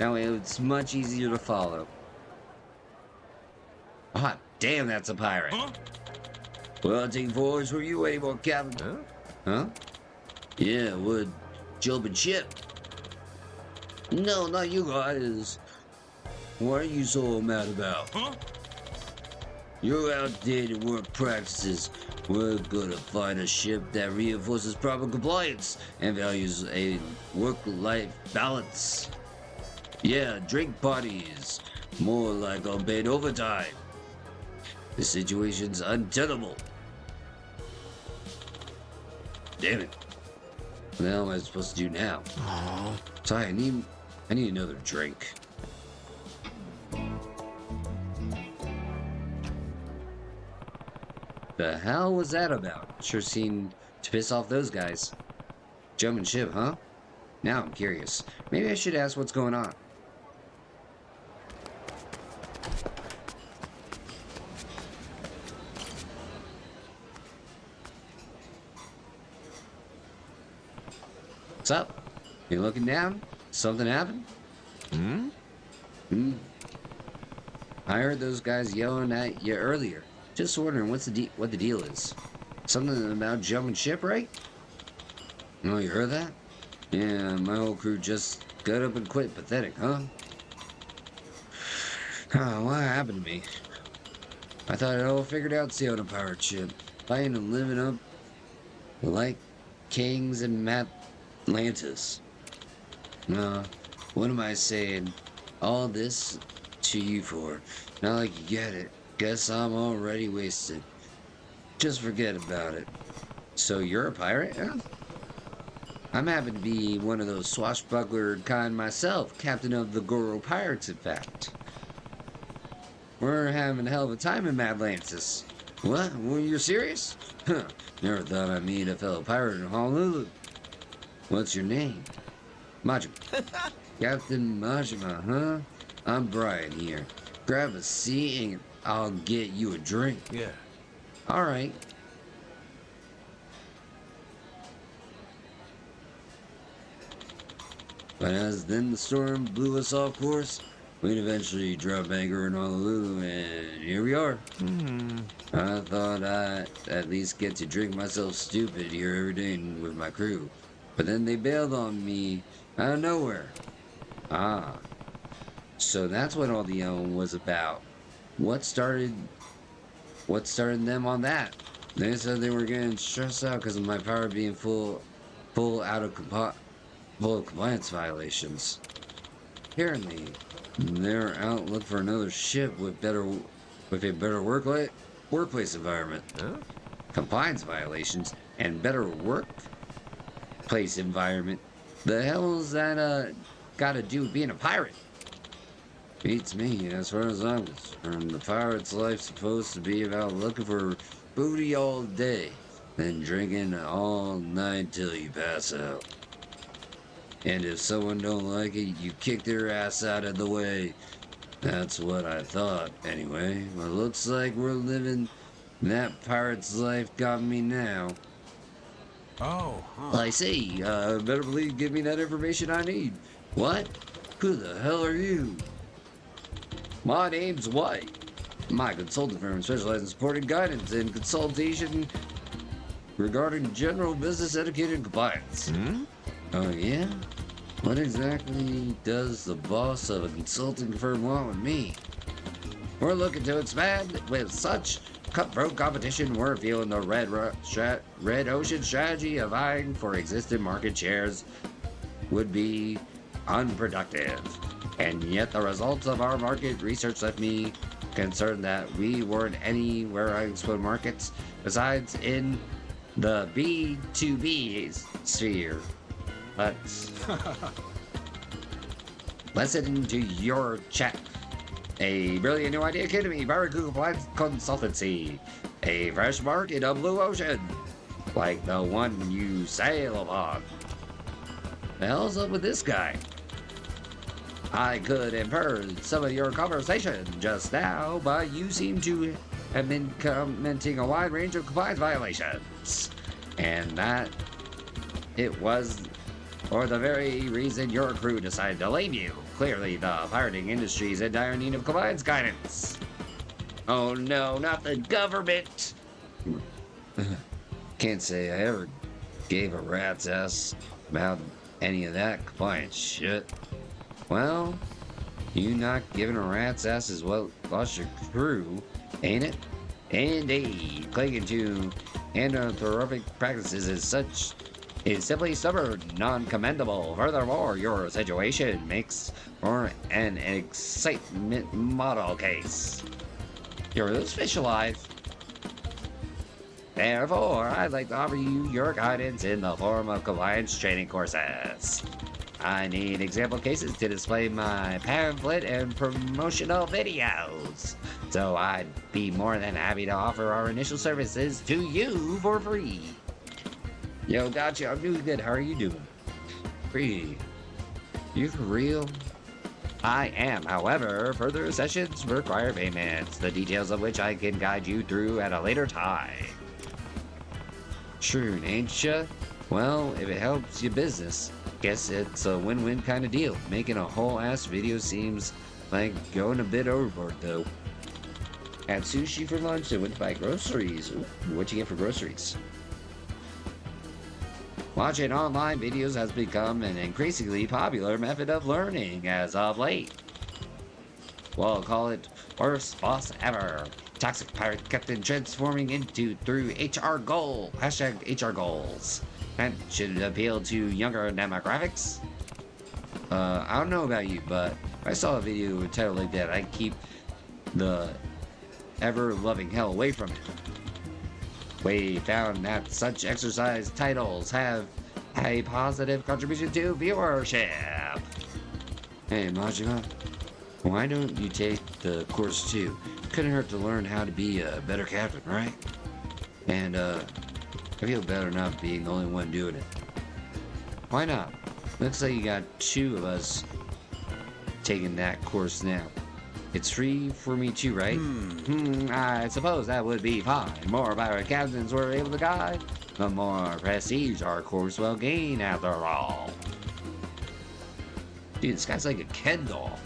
That way it's much easier to follow. Ah, damn, that's a pirate. Huh? Well, take forwards where you waiting for, Captain. Huh? Yeah, would jumping ship. No, not you guys. What are you so mad about? Huh? Your outdated work practices. We're gonna find a ship that reinforces proper compliance and values a work-life balance. Yeah, drink parties. More like unpaid overtime. The situation's untenable. Damn it. What the hell am I supposed to do now? Sorry, I need another drink. The hell was that about? Sure seemed to piss off those guys. Jumping ship, huh? Now I'm curious. Maybe I should ask what's going on. What's up? You looking down? Something happened? I heard those guys yelling at you earlier. Just wondering what the deal is. Something about jumping ship, right? Oh, you heard that? Yeah, my whole crew just got up and quit. Pathetic, huh? What happened to me? I thought I'd all figured out sailing a pirate ship, fighting and living up like kings in Atlantis. What am I saying all this to you for? Not like you get it. Guess I'm already wasted. Just forget about it. So you're a pirate, huh? I'm happy to be one of those swashbuckler kind myself, captain of the Goro Pirates, in fact. We're having a hell of a time in Atlantis. What? Well, you're serious? Huh. Never thought I'd meet a fellow pirate in Honolulu. What's your name? Majima. Captain Majima, huh? I'm Brian here. Grab a seat and I'll get you a drink. Yeah. All right. But as then the storm blew us off course, we'd eventually drop anchor in Honolulu, and here we are. I thought I'd at least get to drink myself stupid here every day with my crew. But then they bailed on me out of nowhere. Ah. So that's what all the yelling was about. What started them on that? They said they were getting stressed out because of my power being full of compliance violations. Apparently, they're out looking for another ship with a better workplace environment. Huh? Compliance violations and better workplace environment. The hell's that got to do with being a pirate? Beats me, as far as I'm concerned. The pirate's life's supposed to be about looking for booty all day, then drinking all night till you pass out. And if someone don't like it, you kick their ass out of the way. That's what I thought, anyway. Well, looks like we're living that pirate's life got me now. Oh. I see. Better believe give me that information I need. What? Who the hell are you? My name's White. My consulting firm specializes in supporting guidance and consultation regarding general business etiquette and compliance. Oh, yeah? What exactly does the boss of a consulting firm want with me? We're looking to expand with such cutthroat competition. We're feeling the red ocean strategy of vying for existing market shares would be unproductive. And yet the results of our market research left me concerned that we weren't anywhere I explored markets besides in the B2B sphere. Let's listen to your chat. A brilliant new idea came to me. Very Google Compliance Consultancy. A fresh market of blue ocean. Like the one you sail upon. The hell's up with this guy? I could infer some of your conversation just now, but you seem to have been commenting a wide range of compliance violations. And that it was or the very reason your crew decided to leave you. Clearly, the pirating industry is in dire need of compliance guidance. Oh no, not the government! Can't say I ever gave a rat's ass about any of that compliance shit. Well, you not giving a rat's ass as well lost your crew, ain't it? Indeed, clinging to anthropomorphic practices is simply stubborn, non-commendable. Furthermore, your situation makes for an excitement model case. You're this fish alive. Therefore, I'd like to offer you your guidance in the form of compliance training courses. I need example cases to display my pamphlet and promotional videos. So I'd be more than happy to offer our initial services to you for free. Yo, gotcha. I'm doing good. How are you doing? Free. You for real? I am. However, further sessions require payments, the details of which I can guide you through at a later time. Sure, ain't ya? Well, if it helps your business, guess it's a win-win kind of deal. Making a whole-ass video seems like going a bit overboard, though. Had sushi for lunch and went to buy groceries. Ooh, what'd you get for groceries? Watching online videos has become an increasingly popular method of learning as of late. We'll call it worst boss ever. Toxic pirate captain transforming into through HR goal. Hashtag HR goals. That should appeal to younger demographics. I don't know about you, but if I saw a video with a title like that, I'd keep the ever-loving hell away from it. We found that such exercise titles have a positive contribution to viewership. Hey, Majima, why don't you take the course too? Couldn't hurt to learn how to be a better captain, right? And, I feel better not being the only one doing it. Why not? Looks like you got two of us taking that course now. It's free for me too, right? I suppose that would be fine. More pirate captains we're able to guide, the more prestige our course will gain after all. Dude, this guy's like a Ken doll.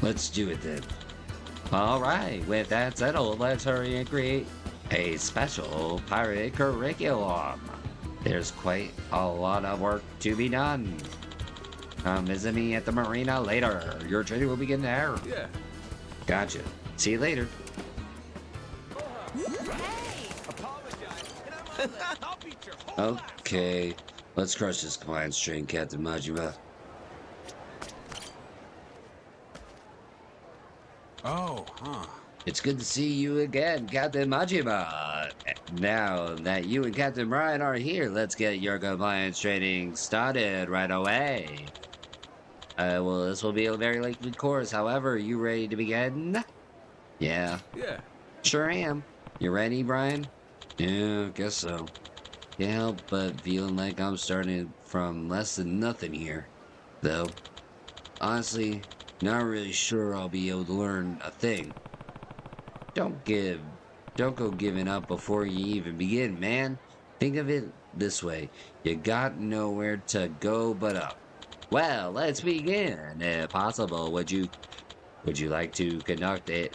Let's do it then. Alright, with that settled, let's hurry and create a special pirate curriculum. There's quite a lot of work to be done. Come visit me at the marina later. Your training will begin there. Yeah. Gotcha. See you later. Okay, let's crush this compliance train, Captain Majima. Oh, huh. It's good to see you again, Captain Majima. Now that you and Captain Brian are here, let's get your compliance training started right away. Well, this will be a very lengthy course. However, you ready to begin? Yeah. Yeah. Sure am. You ready, Brian? Yeah, guess so. Can't help but feeling like I'm starting from less than nothing here. Though, honestly, not really sure I'll be able to learn a thing. Don't go giving up before you even begin, man. Think of it this way. You got nowhere to go but up. Well, let's begin. If possible, would you like to conduct a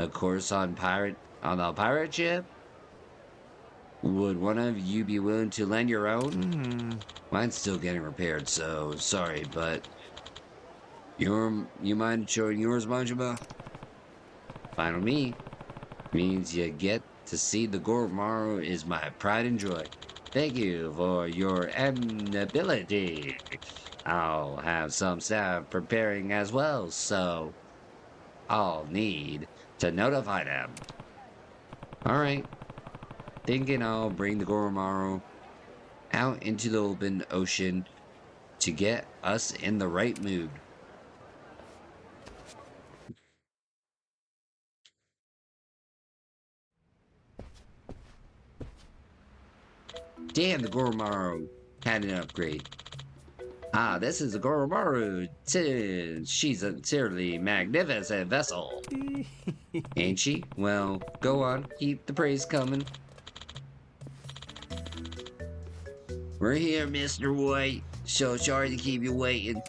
course on the pirate ship? Would one of you be willing to lend your own? Mine's still getting repaired, so sorry, but you mind showing yours, Majima? Fine with me. Means you get to see the Goromaru is my pride and joy. Thank you for your amenability. I'll have some staff preparing as well, so I'll need to notify them. Alright. Thinking I'll bring the Goromaru out into the open ocean to get us in the right mood. Damn, the Goromaru had an upgrade. Ah, this is the Goromaru. She's a sincerely magnificent vessel. Ain't she? Well, go on. Keep the praise coming. We're here, Mr. White. So sorry to keep you waiting.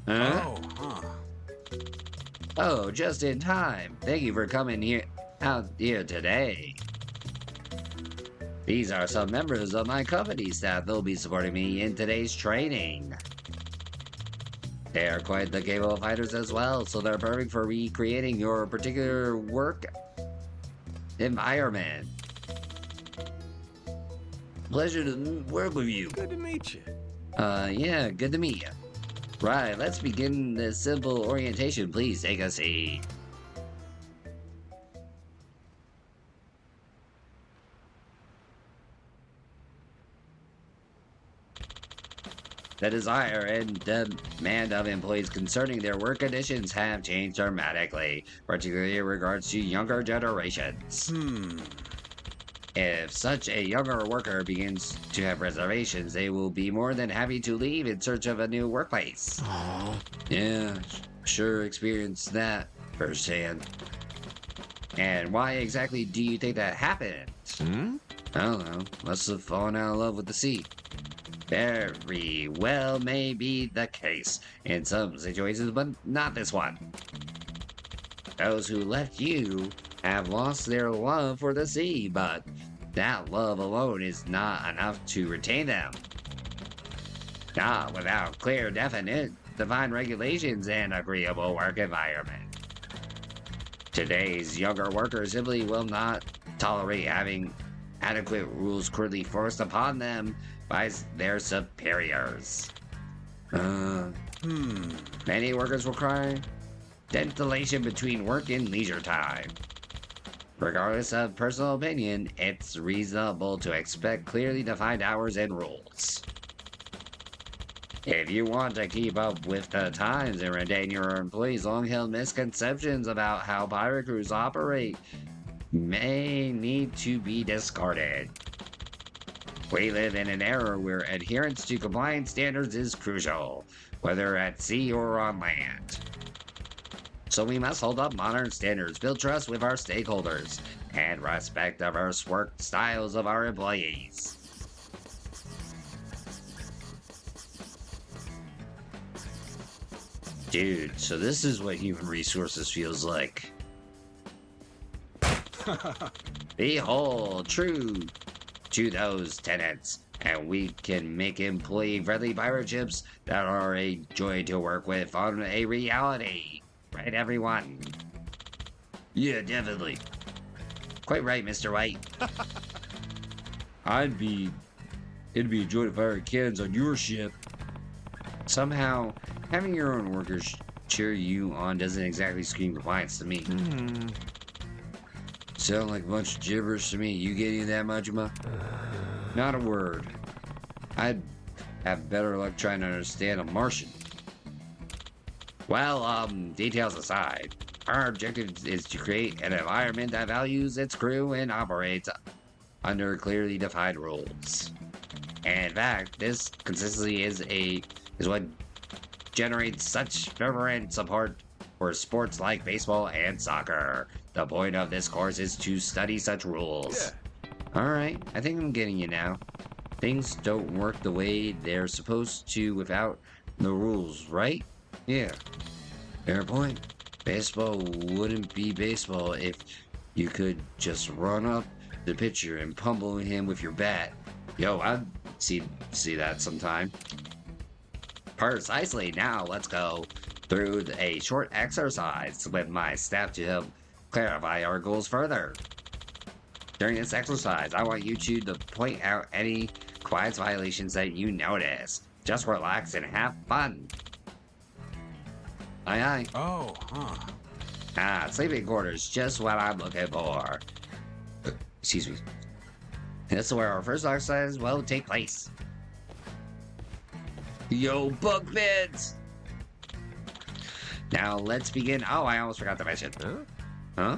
Huh? Oh, huh. Oh, just in time. Thank you for coming out here today. These are some members of my company staff that will be supporting me in today's training. They are quite the capable fighters as well, so they're perfect for recreating your particular work environment. Pleasure to work with you. Good to meet you. Yeah, good to meet you. Right, let's begin this simple orientation. Please take a seat. The desire and demand of employees concerning their work conditions have changed dramatically, particularly in regards to younger generations. If such a younger worker begins to have reservations, they will be more than happy to leave in search of a new workplace. Yeah, sure experienced that firsthand. And why exactly do you think that happened? I don't know. Must have fallen out of love with the sea. Very well may be the case in some situations, but not this one. Those who left you have lost their love for the sea, but that love alone is not enough to retain them. Not without clear, defined regulations and agreeable work environment. Today's younger workers simply will not tolerate having adequate rules crudely forced upon them by their superiors. Many workers will cry ventilation between work and leisure time. Regardless of personal opinion, it's reasonable to expect clearly defined hours and rules. If you want to keep up with the times and retain your employees' long-held misconceptions about how pirate crews operate may need to be discarded. We live in an era where adherence to compliance standards is crucial, whether at sea or on land. So we must hold up modern standards, build trust with our stakeholders, and respect diverse work styles of our employees. Dude, so this is what human resources feels like. Behold, true to those tenets, and we can make employee-friendly pirate ships that are a joy to work with on a reality. Right, everyone? Yeah, definitely. Quite right, Mr. White. it'd be a joy to fire cannons on your ship. Somehow, having your own workers cheer you on doesn't exactly scream compliance to me. Sound like a bunch of gibberish to me. You getting that much, Ma? Not a word. I'd have better luck trying to understand a Martian. Well, details aside, our objective is to create an environment that values its crew and operates under clearly defined rules. And in fact, this consistency is what generates such fervent support for sports like baseball and soccer. The point of this course is to study such rules. Yeah. Alright, I think I'm getting you now. Things don't work the way they're supposed to without the rules, right? Yeah. Fair point. Baseball wouldn't be baseball if you could just run up the pitcher and pummel him with your bat. Yo, I'd see that sometime. Precisely. Now let's go through a short exercise with my staff to help clarify our goals further. During this exercise, I want you to point out any quiet violations that you notice. Just relax and have fun. Aye, aye. Oh, huh. Ah, sleeping quarters, just what I'm looking for. Excuse me. This is where our first exercise will take place. Yo, bug beds! Now let's begin. Oh, I almost forgot to mention. Huh?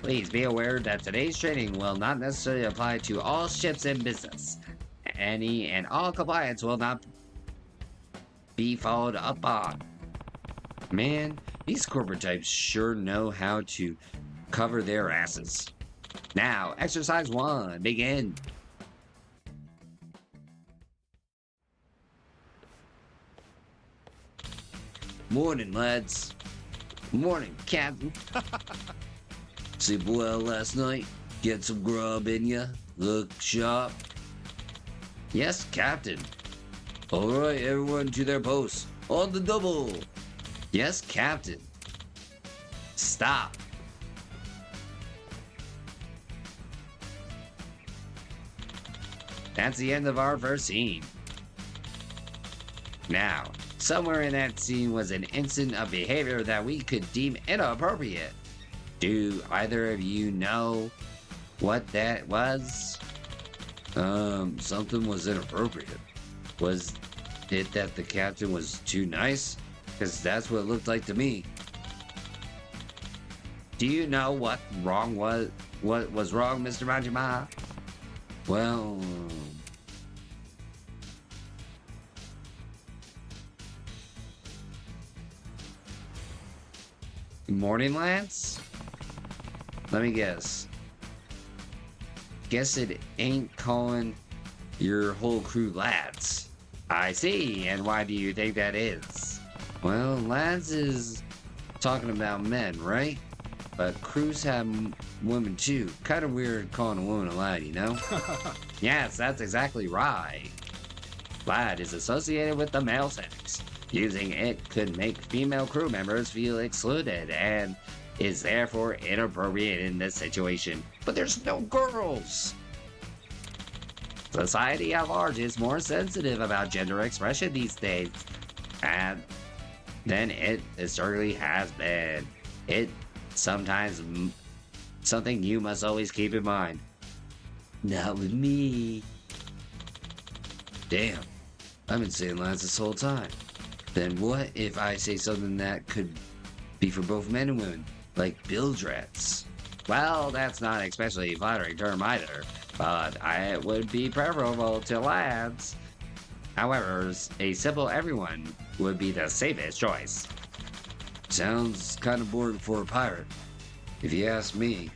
Please be aware that today's training will not necessarily apply to all ships in business. Any and all compliance will not be followed up on. Man, these corporate types sure know how to cover their asses. Now, exercise 1, begin. Morning, lads. Morning, Captain. Sleep well last night? Get some grub in ya? Look sharp? Yes, Captain. Alright, everyone to their posts. On the double. Yes, Captain. Stop. That's the end of our first scene. Now, somewhere in that scene was an incident of behavior that we could deem inappropriate. Do either of you know what that was? Something was inappropriate. Was it that the captain was too nice? Because that's what it looked like to me. Do you know what was wrong, Mr. Majima? Well, morning, Lance? Let me guess. Guess it ain't calling your whole crew lads. I see, and why do you think that is? Well, lads is talking about men, right? But crews have women too. Kind of weird calling a woman a lad, you know? Yes, that's exactly right. Lad is associated with the male sex. Using it could make female crew members feel excluded and is therefore inappropriate in this situation. But there's no girls! Society at large is more sensitive about gender expression these days and than it historically has been. It sometimes something you must always keep in mind. Not with me. Damn, I've been saying lads this whole time. Then what if I say something that could be for both men and women, like bilge rats? Well, that's not especially flattering term either, but it would be preferable to lads. However, a simple everyone would be the safest choice. Sounds kind of boring for a pirate, if you ask me.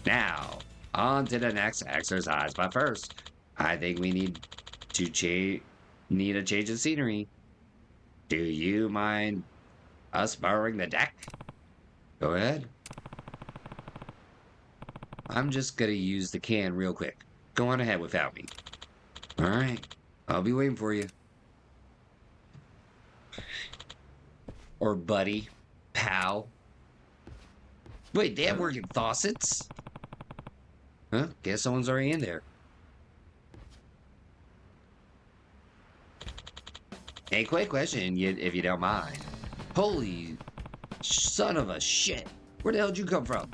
Now, on to the next exercise, but first, I think we need a change of scenery. Do you mind us borrowing the deck? Go ahead. I'm just gonna use the can real quick. Go on ahead without me. Alright, I'll be waiting for you. Or buddy, pal. Wait, they have working faucets? Huh? Guess someone's already in there. A quick question, if you don't mind. Holy son of a shit. Where the hell did you come from?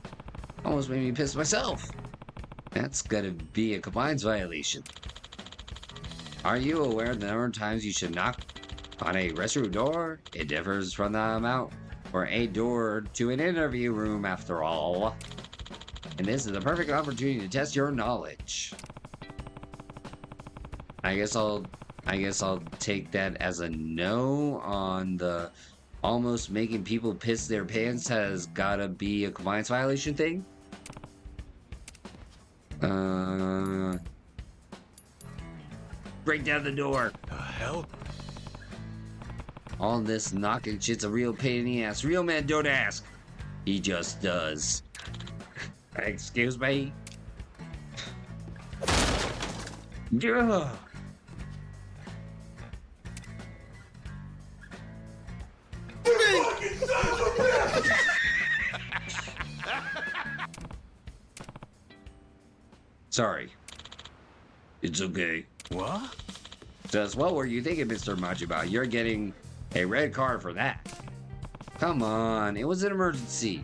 Almost made me piss myself. That's gonna be a compliance violation. Are you aware of the number of times you should knock on a restroom door? It differs from the amount for a door to an interview room after all. And this is the perfect opportunity to test your knowledge. I guess I'll take that as a no on the almost making people piss their pants has gotta be a compliance violation thing. Break down the door. The hell? All this knocking shit's a real pain in the ass. Real men don't ask. He just does. Excuse me? Yeah. Sorry. It's okay. What? Just what were you thinking, Mr. Majima? You're getting a red card for that. Come on, it was an emergency.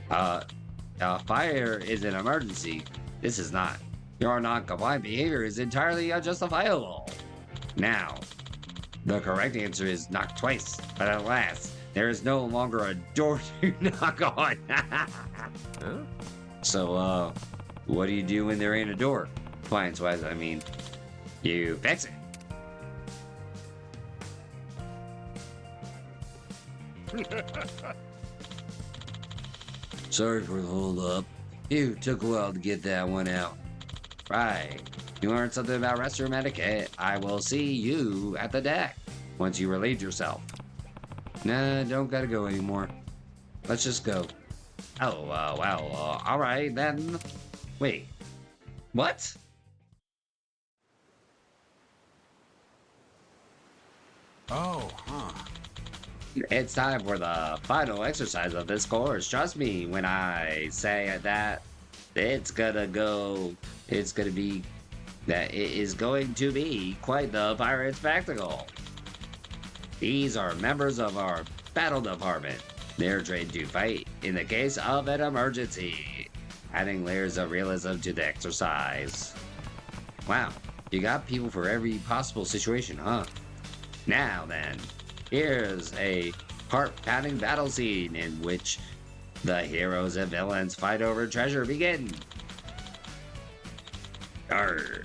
Fire is an emergency. This is not. Your non-compliant behavior is entirely unjustifiable. Now, the correct answer is knock twice, but alas, there is no longer a door to knock on. Huh? So, what do you do when there ain't a door? Compliance-wise, I mean, you fix it. Sorry for the hold up. Ew, took a while to get that one out. Right. You learned something about restroom etiquette. I will see you at the deck. once you relieved yourself. Nah, don't gotta go anymore. Let's just go. Oh, well, alright then. Wait, what? Oh, huh. It's time for the final exercise of this course. Trust me when I say that it's gonna be that it is going to be quite the pirate spectacle. These are members of our battle department. They're trained to fight in the case of an emergency, adding layers of realism to the exercise. Wow, you got people for every possible situation, huh? Now then, here's a heart-pounding battle scene in which the heroes and villains fight over treasure begin. Arr,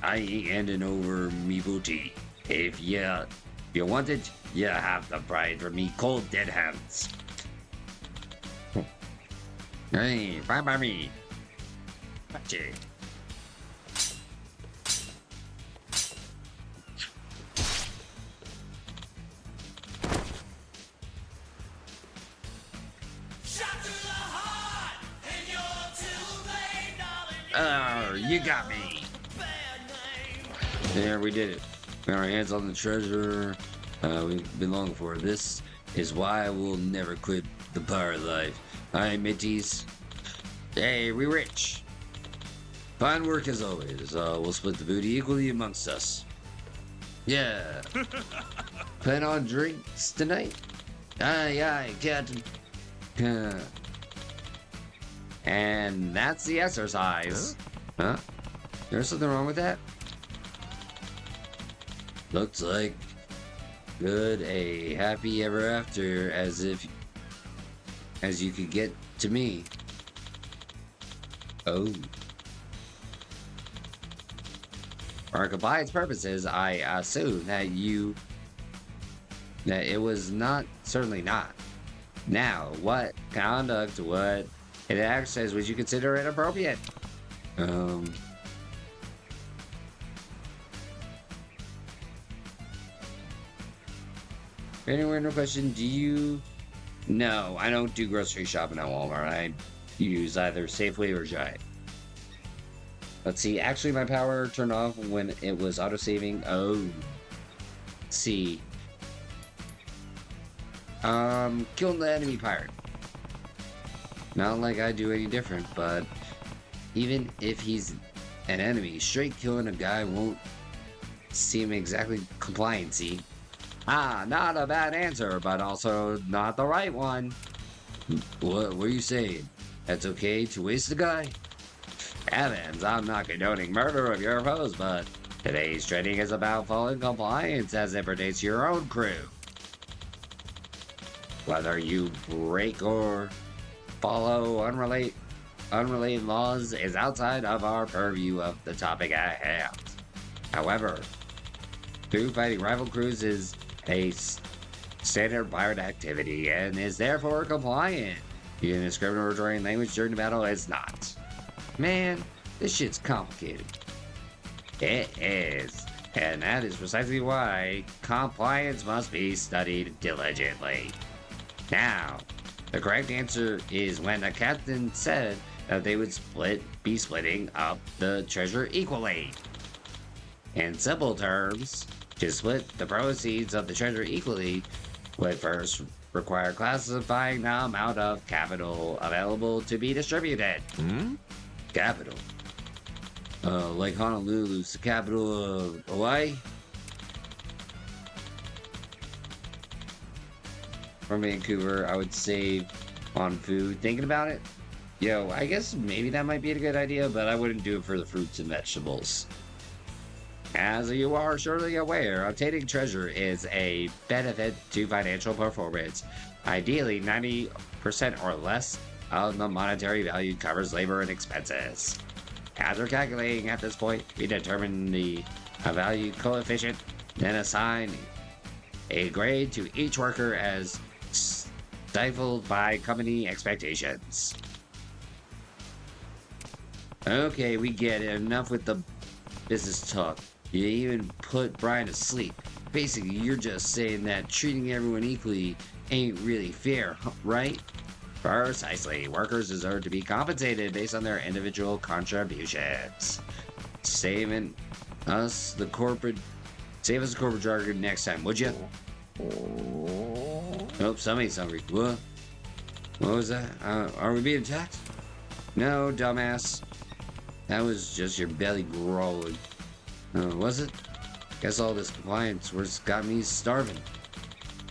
I ain't handing over me booty. If you want it, you have to pry it from me cold dead hands. Hey, bye by me. Gotcha. You got me. There, we did it. We got our hands on the treasure we've been longing for. This is why I will never quit the pirate life. Alright, mateys. Hey, we rich. Fine work as always. We'll split the booty equally amongst us. Yeah. Plan on drinks tonight? Aye, Captain. And that's the exercise. Huh? There's something wrong with that? Looks like good a happy ever after as you could get to me. Oh. For compliance purposes, I assume that it was not, certainly not. Now, what conduct would it actually says would you consider inappropriate? Anyway, no question. Do you? No, I don't do grocery shopping at Walmart. I use either Safeway or Giant. Let's see. Actually, my power turned off when it was auto-saving. Oh. Let's see. Killing the enemy pirate. Not like I do any different, but even if he's an enemy, straight killing a guy won't seem exactly compliancy. Not a bad answer, but also not the right one. What were you saying? That's okay to waste a guy? Evans, I'm not condoning murder of your foes, but today's training is about following compliance as it pertains to your own crew. Whether you break or follow unrelated laws is outside of our purview of the topic at hand. However, crew fighting rival crews is a standard pirate activity and is therefore compliant. Using discriminatory language during the battle is not. Man, this shit's complicated. It is, and that is precisely why compliance must be studied diligently. Now, the correct answer is when the captain said that they would be splitting up the treasure equally. In simple terms, to split the proceeds of the treasure equally would first require classifying the amount of capital available to be distributed. Capital? Like Honolulu's the capital of Hawaii? From Vancouver, I would save on food. Thinking about it, yo, I guess maybe that might be a good idea, but I wouldn't do it for the fruits and vegetables. As you are surely aware, obtaining treasure is a benefit to financial performance. Ideally, 90% or less of the monetary value covers labor and expenses. After calculating at this point, we determine the value coefficient, then assign a grade to each worker as stifled by company expectations. Okay, we get it. Enough with the business talk. You even put Brian to sleep. Basically, you're just saying that treating everyone equally ain't really fair, right? Precisely. Workers deserve to be compensated based on their individual contributions. Saving us the corporate Save us the corporate jargon next time, would you? Oh, somebody's hungry. What was that? Are we being attacked? No, dumbass. That was just your belly growling. Was it? Guess all this compliance was got me starving.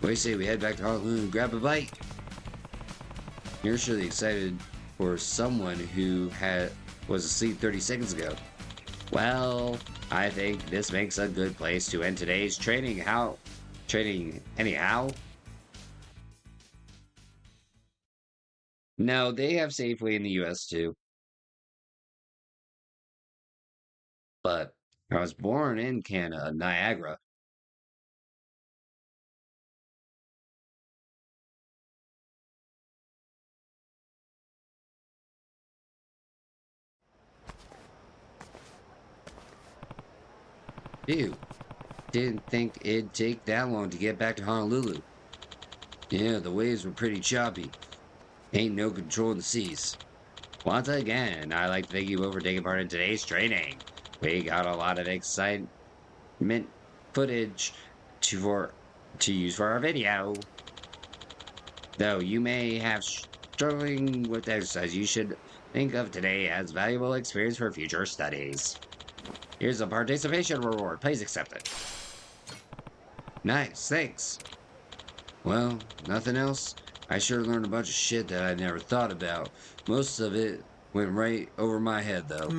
What do you say we head back to Honolulu and grab a bite? You're surely excited for someone who was asleep 30 seconds ago. Well, I think this makes a good place to end today's training. Training anyhow? No, they have Safeway in the US too. But I was born in Canada, Niagara. Ew. Didn't think it'd take that long to get back to Honolulu. Yeah, the waves were pretty choppy. Ain't no control in the seas. Once again, I'd like to thank you both for taking part in today's training. We got a lot of excitement footage to use for our video. Though you may have struggling with exercise, you should think of today as valuable experience for future studies. Here's a participation reward. Please accept it. Nice, thanks. Well, nothing else? I sure learned a bunch of shit that I never thought about. Most of it went right over my head, though.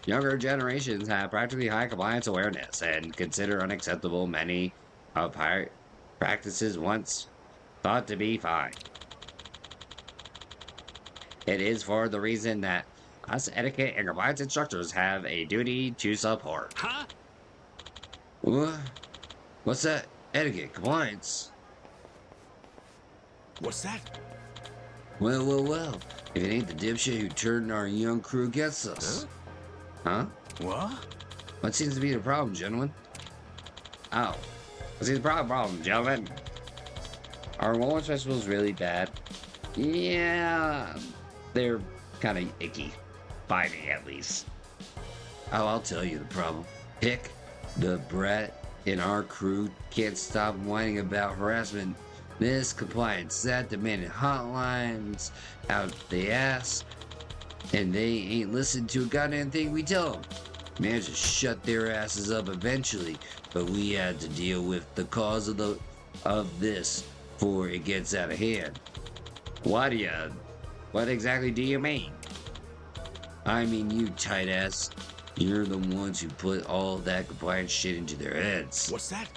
Younger generations have practically high compliance awareness and consider unacceptable many of practices once thought to be fine. It is for the reason that us etiquette and compliance instructors have a duty to support. Huh? What? What's that? Etiquette, compliance? What's that? Well. If it ain't the dipshit who turned our young crew against us. Huh? What? What seems to be the problem, gentlemen? Oh. What's the problem, gentlemen? Are Walmart festivals really bad? Yeah. They're kind of icky. By me, at least. Oh, I'll tell you the problem. Hick, the brat in our crew can't stop whining about harassment, this compliance, that, demanding hotlines out the ass, and they ain't listened to a goddamn thing we tell them. Managed to shut their asses up eventually, but we had to deal with the cause of this before it gets out of hand. What exactly do you mean? I mean you, tight ass. You're the ones who put all that compliance shit into their heads. What's that?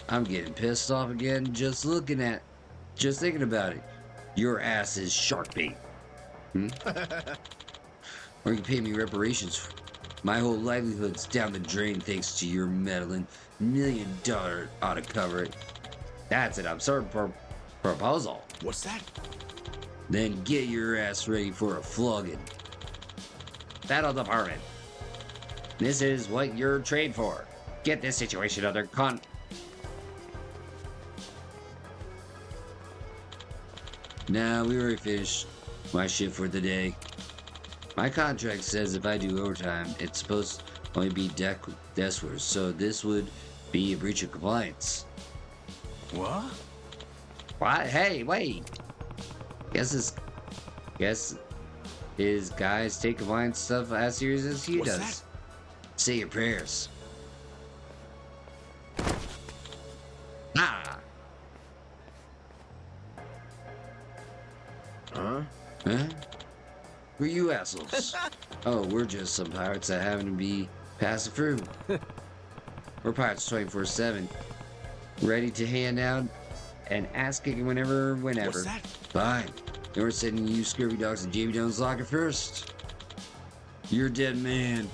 I'm getting pissed off again just thinking about it. Your ass is shark bait. Or you can pay me reparations. My whole livelihood's down the drain thanks to your meddling. $1 million ought to cover it. That's an absurd proposal. What's that? Then get your ass ready for a flogging. Battle Department. This is what you're trained for. Get this situation under Nah, we already finished my shift for the day. My contract says if I do overtime, it's supposed to only be desk work, so this would be a breach of compliance. What? What? Hey, wait. Guess his guys take compliance stuff as serious as he What's does. that? Say your prayers. Ah. Huh? Huh? Who are you assholes? Oh, we're just some pirates that happen to be passing through. We're pirates 24/7, ready to hand out and ass kicking whenever. What's that? Fine. Then we're sending you scurvy dogs to JB Down's locker first. You're a dead man.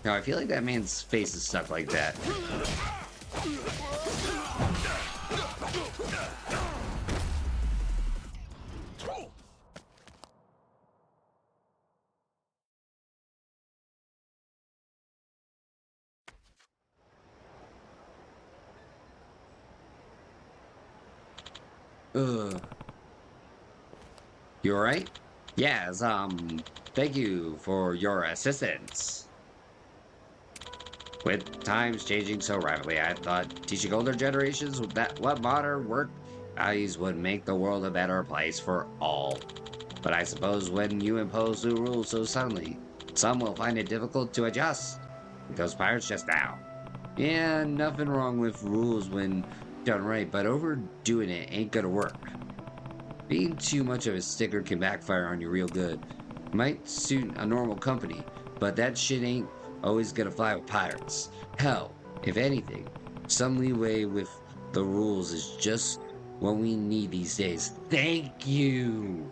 Now I feel like that man's face is stuck like that. Uh, you alright? Yes, thank you for your assistance. With times changing so rapidly, I thought teaching older generations that what modern work values would make the world a better place for all. But I suppose when you impose new rules so suddenly, some will find it difficult to adjust. Those pirates just now. Yeah, nothing wrong with rules when done right, but overdoing it ain't gonna work. Being too much of a sticker can backfire on you real good. Might suit a normal company, but that shit ain't always gonna fly with pirates. Hell, if anything, some leeway with the rules is just what we need these days. Thank you!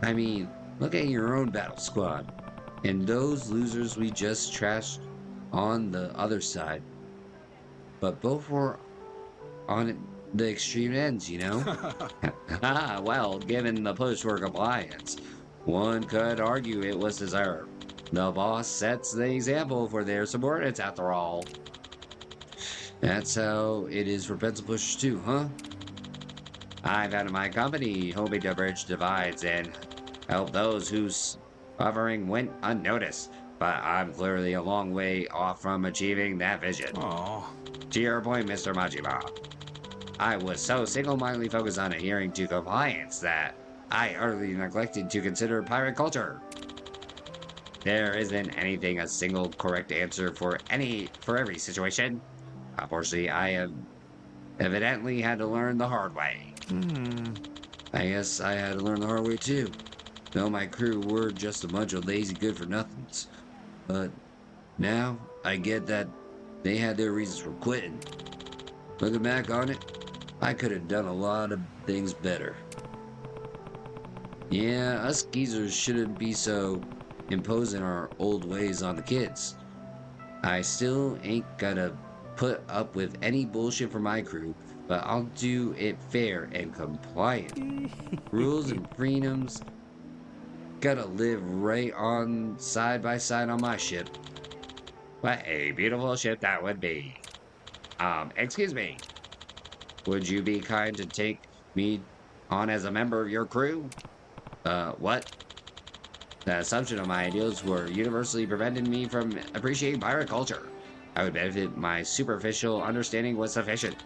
I mean, look at your own battle squad. And those losers we just trashed on the other side. But both were on the extreme ends, you know? Ah, well, given the push for compliance, one could argue it was deserved. The boss sets the example for their subordinates, after all. That's how it is for pencil pushers too, huh? I've had my company hoping to bridge divides and help those whose suffering went unnoticed, but I'm clearly a long way off from achieving that vision. Oh. To your point, Mr. Majima, I was so single-mindedly focused on adhering to compliance that I utterly neglected to consider pirate culture. There isn't anything a single correct answer for every situation. Unfortunately, I have evidently had to learn the hard way. I guess I had to learn the hard way too. Though my crew were just a bunch of lazy good-for-nothings. But now I get that they had their reasons for quitting. Looking back on it, I could have done a lot of things better. Yeah, us geezers shouldn't be so imposing our old ways on the kids. I still ain't gonna put up with any bullshit from my crew, but I'll do it fair and compliant. Rules and freedoms gotta live right on side by side on my ship. What a beautiful ship that would be. Excuse me. Would you be kind to take me on as a member of your crew? What? The assumption of my ideals were universally preventing me from appreciating pirate culture. I would benefit my superficial understanding was sufficient.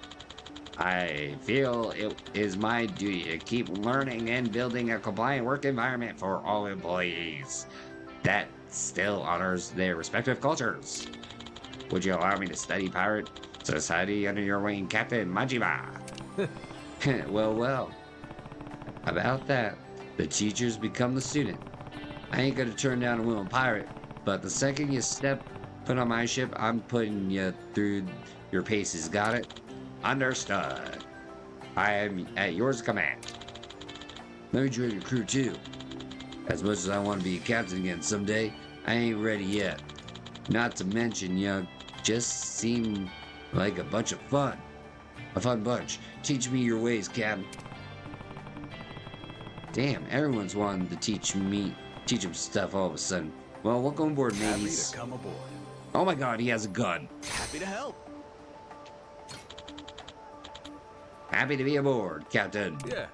I feel it is my duty to keep learning and building a compliant work environment for all employees that still honors their respective cultures. Would you allow me to study pirate society under your wing, Captain Majima? Well. About that, the teachers become the student. I ain't gonna turn down a willing pirate, but the second you step foot on my ship, I'm putting you through your paces, got it? Understood. I am at yours command. Let me join your crew too. As much as I want to be a captain again someday, I ain't ready yet. Not to mention, you just seem like a bunch of fun. A fun bunch. Teach me your ways, Captain. Damn, everyone's wanting to teach him stuff all of a sudden. Well, welcome aboard, mateys. Happy to come aboard. Oh my god, he has a gun. Happy to help. Happy to be aboard, Captain. Yeah.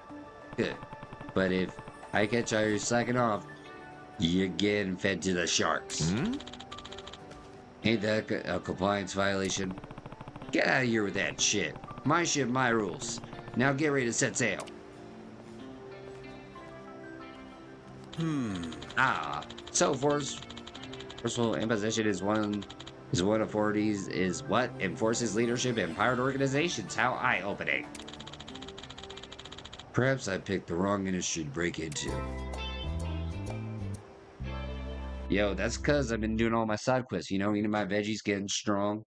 Good. But if I catch you slacking off, you're getting fed to the sharks. Ain't that a compliance violation? Get out of here with that shit. My ship, my rules. Now get ready to set sail. So forceful imposition is one of 40's is what enforces leadership in pirate organizations. How eye-opening. Perhaps I picked the wrong industry to break into. Yo, that's cause I've been doing all my side quests, you know, eating my veggies, getting strong.